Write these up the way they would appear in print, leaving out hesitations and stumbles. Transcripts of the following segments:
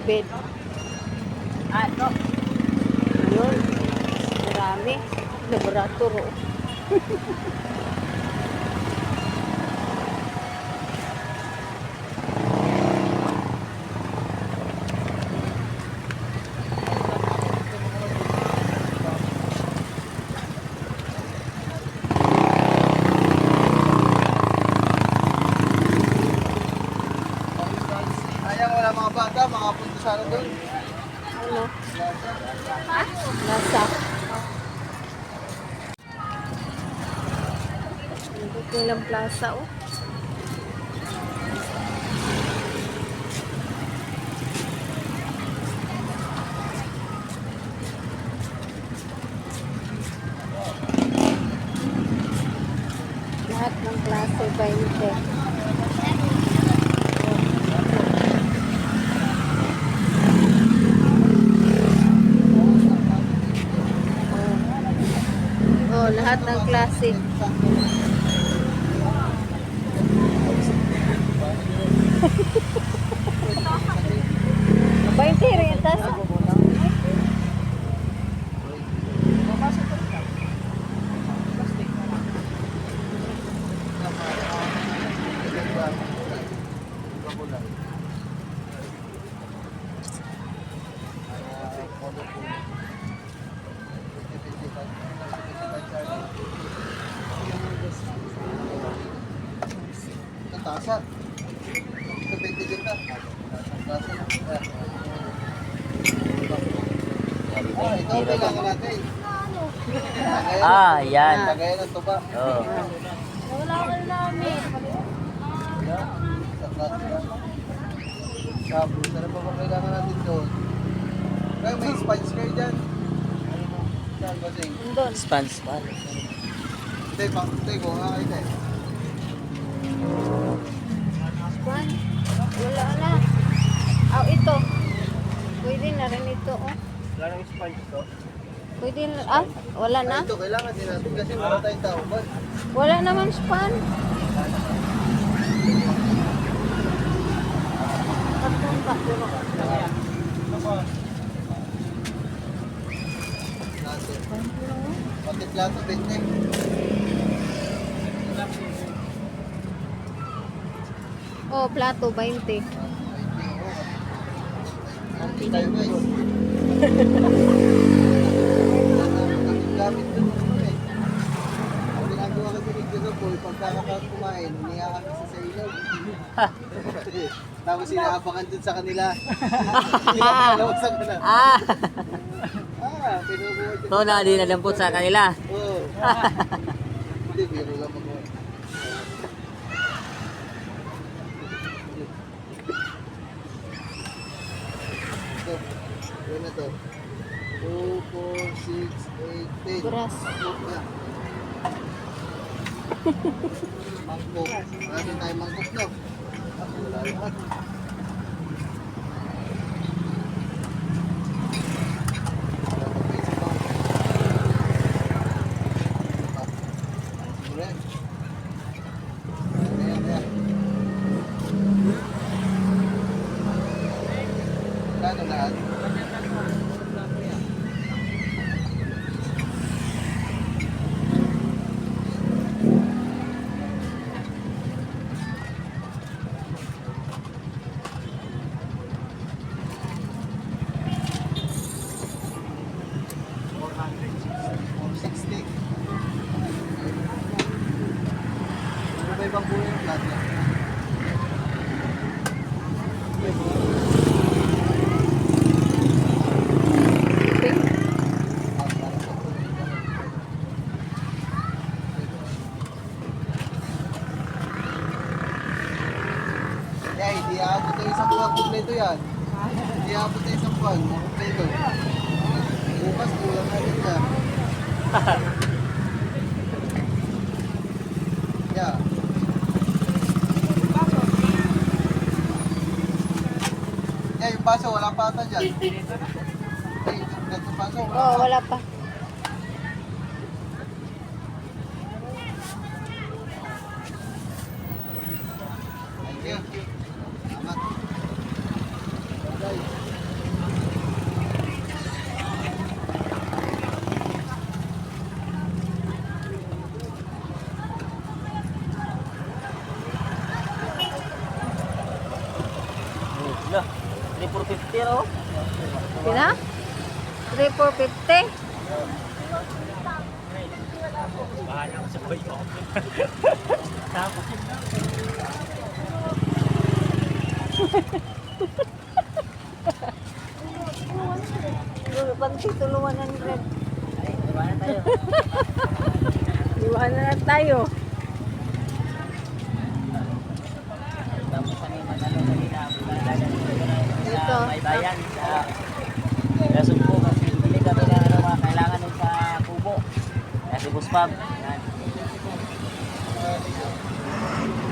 bed. Ano? Yun. Marami. Laboratory. Sayang wala mga bata, makapunta sana doon. Ano? Nasa. Ito lang plaza, oh. Lahat ng klase 20. Oh, lahat ng klase. Bainte rin tas. Tasa. Ito 20 din na. Tasa na. Ito ang kailangan natin. Yan. Lagayan ng tuba. Oh. Wala ka namin. Sabi, sana pa ba kailangan natin doon? Kaya may sponge kayo dyan. Saan ba sing? Doon. Sponge pa. Hindi, kung nga kayo tayo. Juan, wala na. Oh, ito. Pwede na rin ito, oh. Wala nang sponge to. Pwede na, wala na. Ito, kailangan din natin kasi wala tayong tao ba? Wala naman span. Tatlong pa. Pati plato, 20. Oh, plato, 20. Happy tayo guys. Gamit doon eh. Ang ginagawa kasi ni Kuya Paul, pagkakakaroon kumain, umiyak kami sa ilog. Tapos sinaapakan dun sa kanila. Pinakalawasan ko na. Pinubuhay dun. So, na din alam po sa kanila. Oo. Hindi, biro lang ako. Ito, yun na to. 2, 4, 6, 8, 10. Grass. Mangkok. Marami tayo mangkok na. Wala lahat. Kano lahat? Ibang buhay yung lahat yan. Yeah, hindi aabot na isang buwan kompleto yan. Hindi aabot na isang buwan kompleto. Bukas kulang na rin yan. Yeah. Yeah, yung baso, wala pa ata dyan. Ay, yung baso, Oh, wala pa. Thank you. Salamat. Okay. 3,450 oh. Pina? 3,450? Pansi, tulungan ng red. Ay, iwanan tayo. Iwanan na tayo. Tapos kami manalo kanina. Ito. Sa may bayan. Sa Sumpo. Kasi bili kami ng ano, mga kailangan nun sa kubo. Kasi buspab. Yan.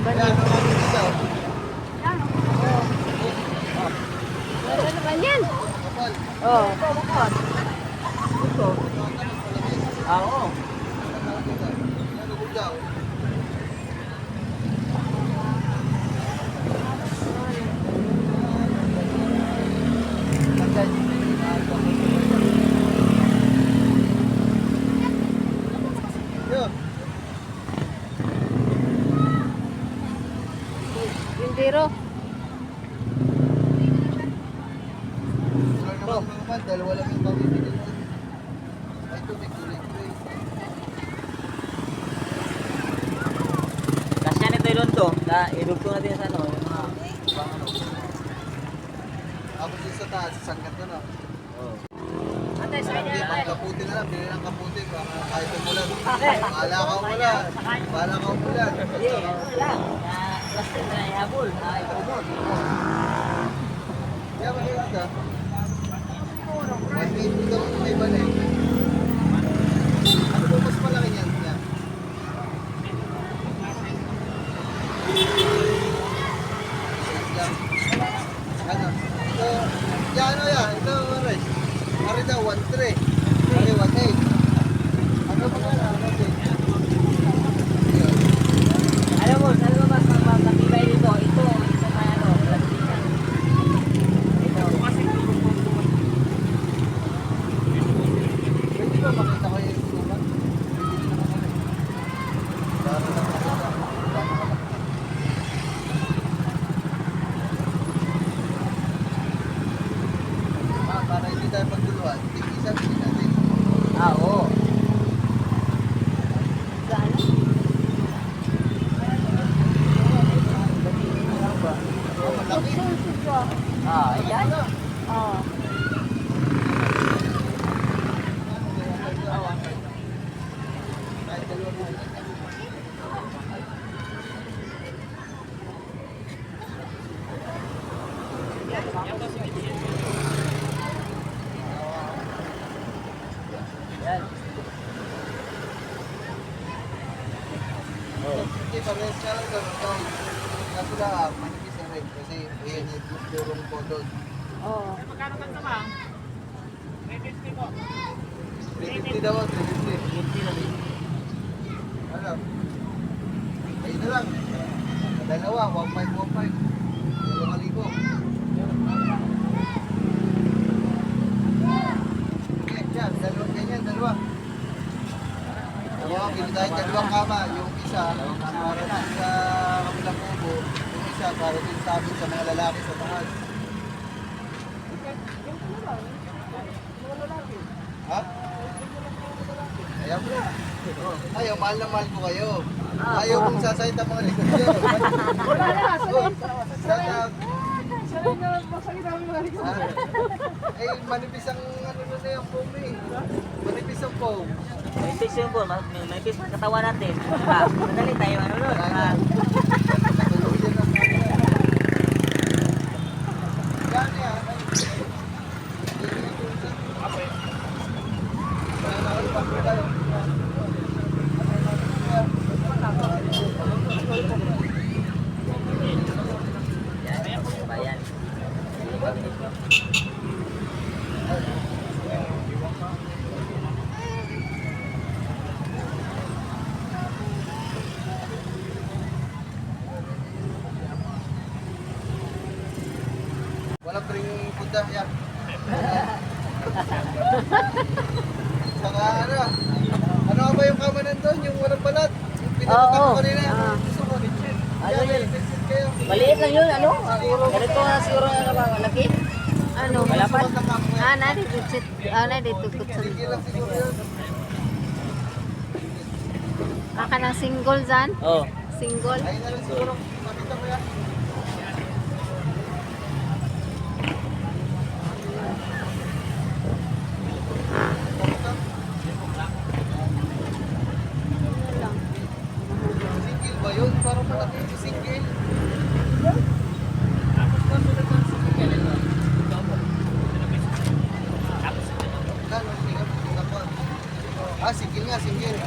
Yan, ano kami dito? Ano naman yan? Kapal. Oh, bakot. Ito. Ah, oo. Ano ko daw? Yun. Bindiro. Wala naman naman, dalawa lang yung pamimili mo. Ay, ito may kulay-kulay. Kasya nito yung to. Idugto natin sa ano. Yung mga ibang ano. Ako din sa taas, sangkat na na. Oo. Hindi, pang kaputi na lang, bili ng kaputi para kahit umulan. Bahala ka umulan. Bahala ka umulan. Hindi, wala. Basta na ihabol. Ipumod. Kaya mahirap ka. 180 daw yung may balik. Ano ba mas malaki niyan? Yan. Yan. Ano? Ito, yan ano yan? Ito, Maris. Maris daw, 1.3. Ano, 1.8. Ano ba nga na? Ano din? Alam mo mas matibay dito. Ito na ano. Plastikan. Ito. Pwede ba makita ko yung sumat? Bibili naman kami. Para lang makita. Para hindi tayo magduluhan. Tig-isa, bili natin. Ah, oo. Gaano? Oh, malaki. Ah, ayan. Oh. Kahit dalawa bili natin. Yan. Hindi, parehas ka lang ganun tayo. Kaso lang, manipis na rin. Kasi ayan yung durong ko doon. Oh. 350 daw, 350. Ano? Ayun na lang. Dalawa, 1.5. Dalawang kalibo. Okay, yan. Dalawa, ganyan, dalawa. Dalawa, bili tayo dalawang kama. Yung isa, para din sa kabilang kubo. Yung isa, para din sa amin sa mga lalaki sa taas. Ha? Ayaw mo. Ayaw, mahal na mahal ko kayo. Ayaw kong sasayit ang mga likod nyo. Wala na, Shout out. sanay na masakit ang mga likod. Eh, manipis ang ano na yung foam eh. Manipis ang foam. May fix yung po. May fix ang katawan natin. Madali tayo ano nun. Natulog yan ang kanila. Gani ah. Yan. Bayan. Walang pring punta yan. Saka ano? Ano ba yung kama nandun? Yung walang balat? Yung pinunta ko Oo. kanina. Ah. Gusto ko. Ano yun? Fix it kayo. Maliit lang yun, ano? Ganito na siguro ano ba, malaki? Ano? Malapad? Na dito sit. Na dito kutsan. Sige lang siguro yun. Aka ng single dyan? Oh. Single? Ayun na lang siguro. Makita mo yan. Lang. Single ba yun? Parang malaki yung single. Single nga, single.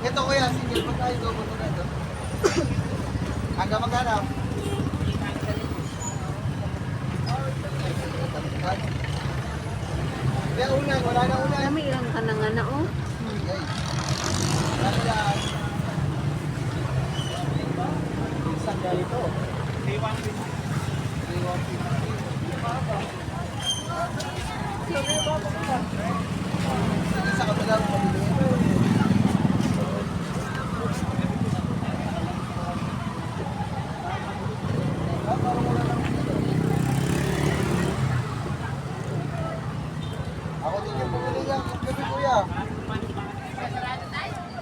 Ito kuya, single. Pagkain ko mo na ito. Hanggang magkano? Kaya unan, wala na unan. Kami ilang ka na nga na oh. Okay. Wala na yan. Isang ganito. Sige, sa kabila mo pabili. Ako din yung bumili lang. Gabi kuya.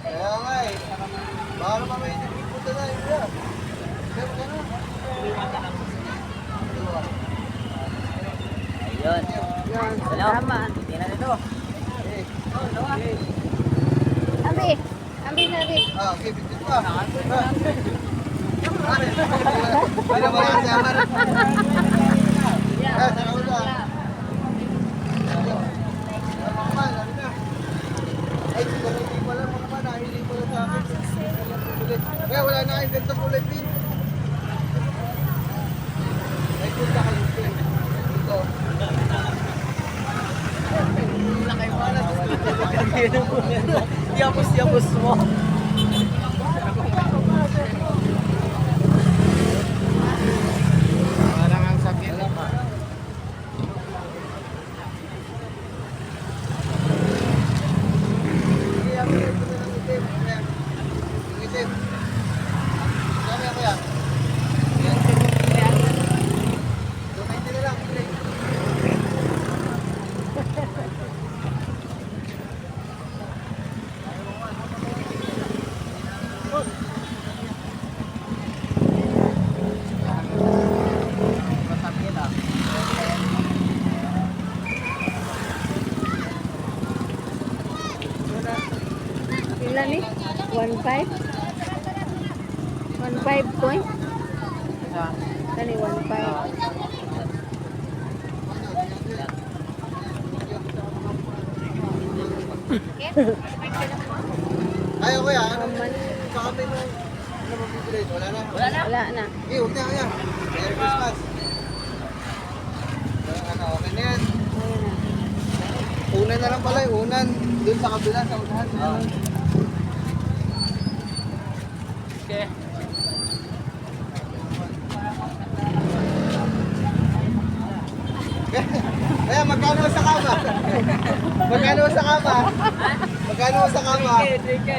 Kaya nga eh. Baka naman may punta na yun kuya. Kaya mo gano'n. Ayun. Yan, Hello? salamat. Tingnan nito. Eh. Abi, abi na rin. Ah, okay, bitin pa. Ano ba yan? Sama na. Tara ko na. Ano naman, ano na? Ay, hindi ko alam mga man, hindi ko alam sa akin. Kaya wala na kayong ganito kulay pink. Ay, punta ka dito. Dito. Wala kayo pala. Yapos mo. Parang ang sakit. Sige, ako ito na ng itim. Ayan. Yung itim. Kaya kuya. Ayan. Dumain din na lang. Masakit ah. Ilan ni? 1.5? 1.5 coin? Kani 1.5. Ayaw kuya. Ano? Naman, Sa kami nung ano mabibili? Wala na. Wala na. wala na. Eh, huwag na kaya. Merry Christmas. Ano, okay na yan. Ayun na. Unan na lang pala, unan. Doon sa kabila, sa unahan. Okay. Kaya magkano sa kama? Magkano sa kama? Magkano sa kama? 3K.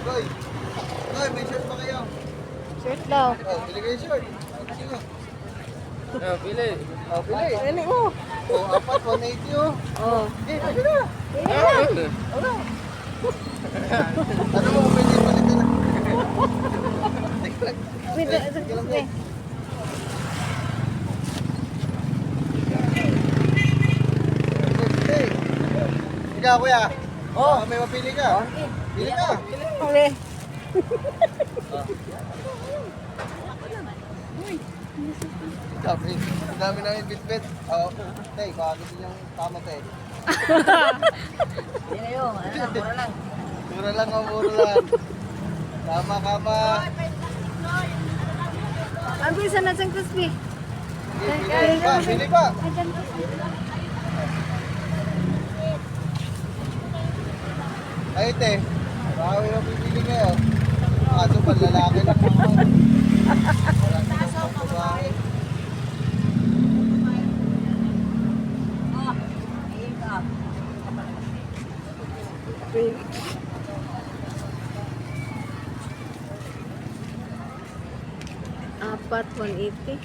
Goy. Goy, may shirt pa kayo? Shirt daw. Oh, bili kayo shirt. Sino? Pili. Oh, bili. Dali mo. Oh, apat, 180 oh. Oh. Eh, pwede na. Dili na. Ano? Ano mo, pwede palitan na. Teka lang. Pwede, Teka lang, sige. Hey. Ikaw, kuya. Oh. May mapili ka. Pili ka. Uli. Sabi, ang dami namin bit-bit. Oo. Tay, kagad din yung tama tay. Hindi na yun. Ano lang, mura lang. Mura lang, mura lang. Tama ka ba? Ang bisa na siyang crispy. Pili pa, pili pa. Ay, te. Baka may mapipili kayo. Kaso panlalaki lang naman. Wala silang pambabae. Apat, 180.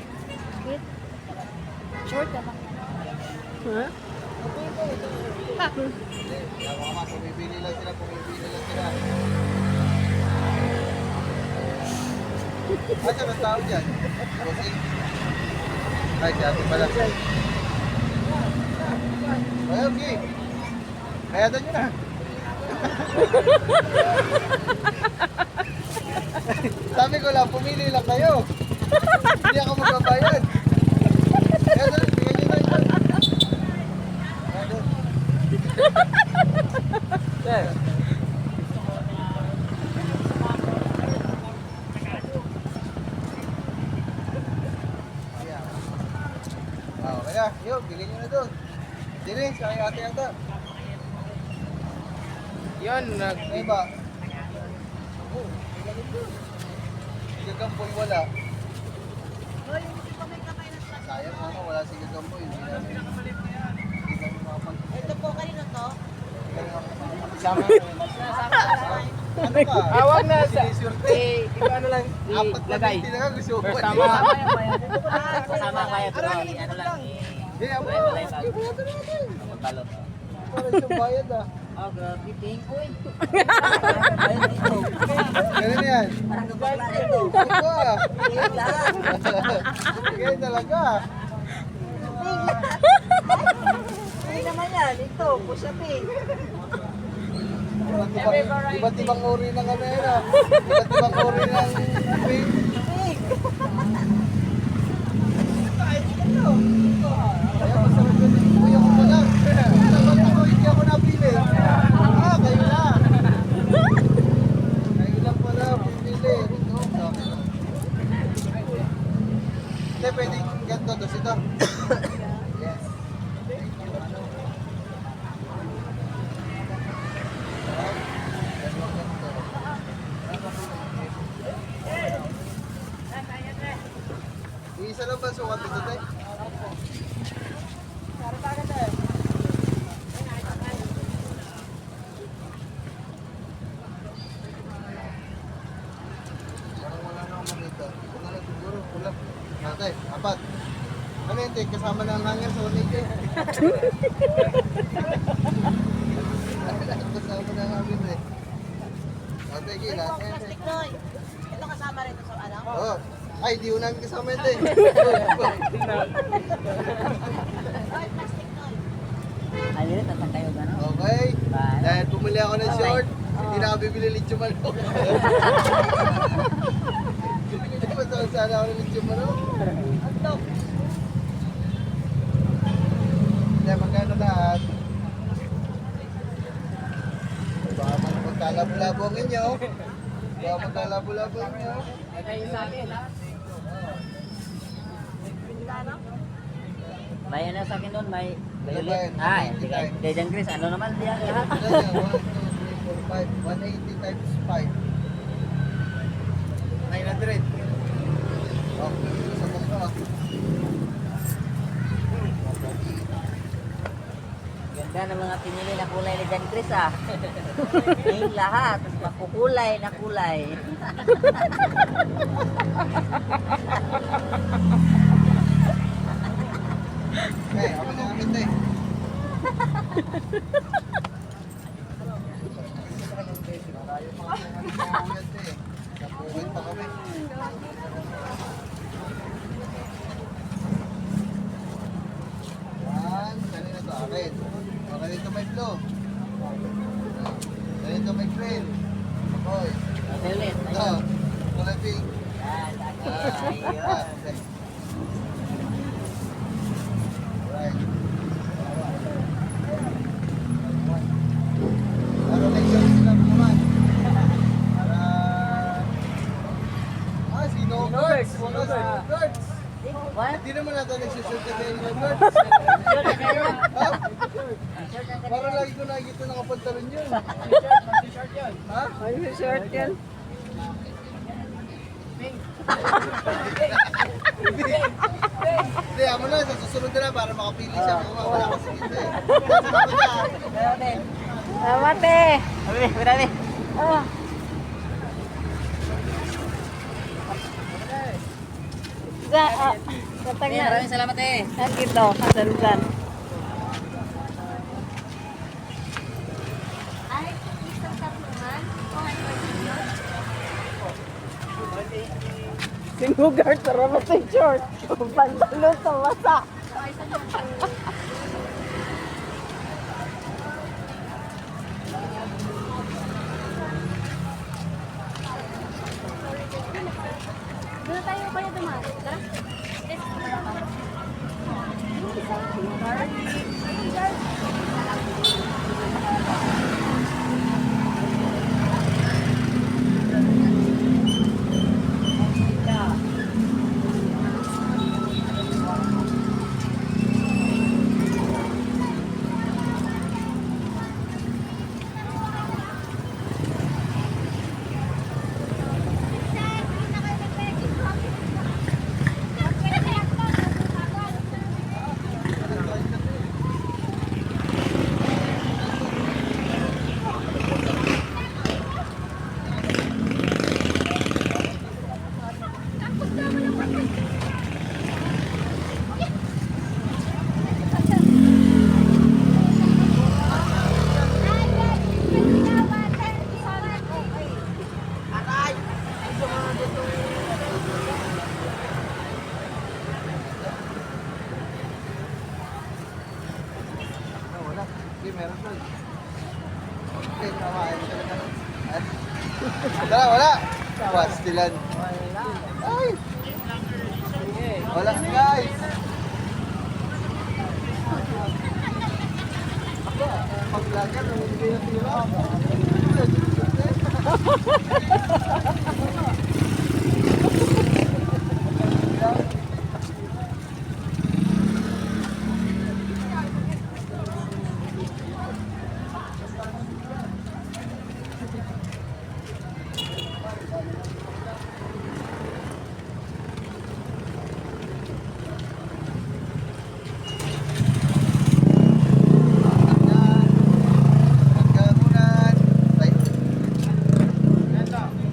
Wait. Short na lang. Ha? Hindi, kaya mga pumibili lang sila, pumibili lang sila. Asa na tao dyan? Bossing? Ay, si ate pala. Ay, okay. Bayadan nyo na. Sabi ko lang, pumili lang kayo. Hindi ako magbabayad. Kaya doon, bigyan nyo na yun. Kaya doon. Ayan. Oh, kaya, yun, bigyan nyo na doon. Sini, sa kay ate ata. Yun, May ba? Oh, Gagamboy wala. Sayang ano, wala si Gagamboy. Hindi namin makapag... Ito po, kanino to? Sama. Ano ka? Awag na sa... Sinisurte. ano lang, Apat na ilagay. hindi na gusto ko. First tama. Kasama kaya ito. Ano lang, Hindi, ako. walay bag. Magbalot. Parang siyang bayad ah. Oh, grabe, ting. Uy. Ganun yan. Parang gabala ito. Ito ah. Iyon lang. Ganyan talaga. Hindi naman yan. Ito, push up eh. Iba't ibang uri ng ano yan ah. Iba't ibang uri ng pig. Big. Kaya masarap yun. Kuya ko pa lang. Sabat ako, hindi ako napili. Ah, kayo lang. Kayo lang pala, pipili. Ito, sa akin lang. Hindi, pwedeng ganito. Tapos ito. Yes. Thank you. Ano? Dalawang ganito. Isa lang ba sukat ito, tay? Parang wala na akong makita. Ito na lang siguro, kulang. Ate, apat. Ano yun, tay? Kasama na ang hanger sa ulit eh. Kasama na ang hanger eh. Ate, Ito, gila. plastic toy. Ito kasama rin ito sa ano? Oo. Ay, di ko namin kasama yun, tay. Ay, plastic toy. Ay, yun, tatang kayo gano'n. Okay. Bye. Dahil bumili ako ng short, hindi na ako bibili lechon manok. Basta sana ako ng lechon manok. Hotdog. Hindi, magkano lahat? Baka magkalabo-labo ang inyo. Baka magkalabo-labo ang inyo. Kayo sa akin, ha? Bayan na sa akin doon, may violet. Ah, hindi ka. Dejan Chris, ano naman diyan lahat? Ito yan, 1, 2, 3, 4, 5. 180 times 5. 900. Oh, sa mukha. Ganda ng mga pinili na kulay ni Jan Chris, ah. Yung lahat, makukulay na kulay. Eh, ako na kami ito eh. Napuwin pa kami. Yan, kanina to akin. O, kanito may flow. Kanito may green. Okay. Violet, Ito, ayun. kulay pink. Yan, Ayun. ayun. Right. Para may short sila naman. Para... Ah, si Nogurts. Nogurts. What? Hindi naman natin nagsushoot ka kayo Nogurts. Sure na kayo? Ha? Sure na kayo? Para lagi ko nakikita nakapantalon yun. Ha? Ano short yan? Hindi, amo na, sa susunod na lang para makapili siya. Wala kasi dito eh. Salamat na. Salamat eh. Sabi, marami. Oh. Katag na. Maraming salamat eh. Nakito, kasansan. Sinugar sa rabat ng short. Pantalon sa masa. Doon tayo kaya dumaan. Tara. Wala. Hindi, meron doon. Okay, tawain mo talaga. Wala, wala. Pastilan. Ay! Wala, guys! Pag-vlogger, hindi yung tira.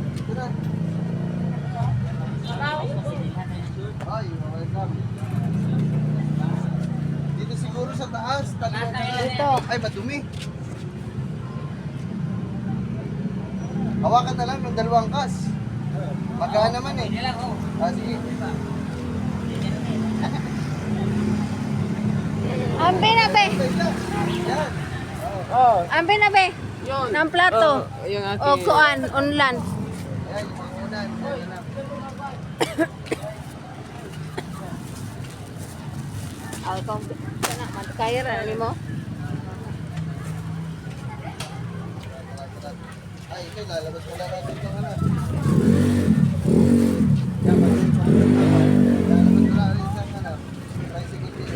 Pagkakunan. Ay. Ay, welcome. Dito siguro sa taas. Dito. Ay, madumi. Hawakan na lang ng dalawang kas. Magaan naman eh. Ah, sige. Ambi na be. Yan. Ambi na be. Ng plato. O kuan, unlan. Ayan, yung mga unan. Ayan na. Al kong kana magkaya ra nimo. Ay, ikaw lalabas mo lang natin itong ano. Lalabas mo lang rin isang ano. Tricycle din.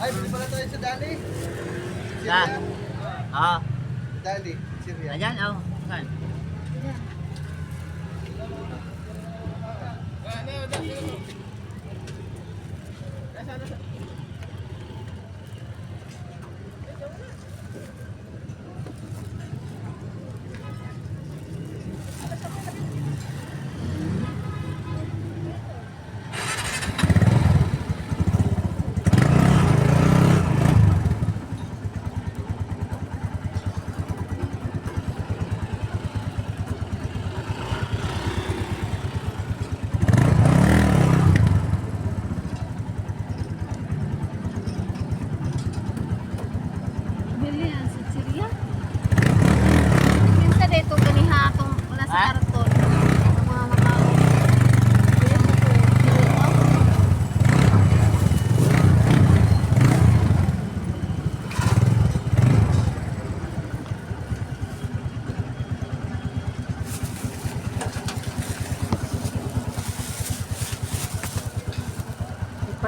Ay, bili pala tayo sa Dali. Saan? Oo. Dali, Syria. Ayan, oh. Saan?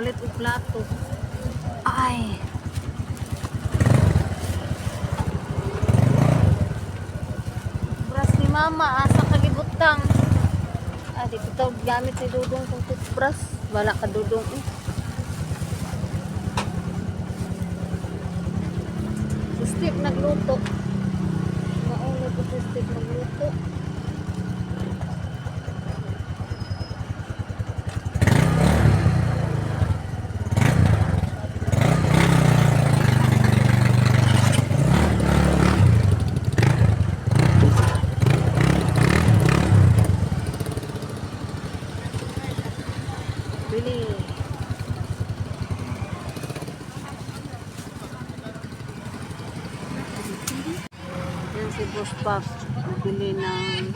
palit og plato. Ay. Brush ni mama, asa kalibutang. Ah, di ko gamit si Dudong kung toothbrush. Wala ka Dudong eh. Si Steve nagluto. Mauna ko si Steve nagluto. Bili. Yan si Boss Pop. Bili ng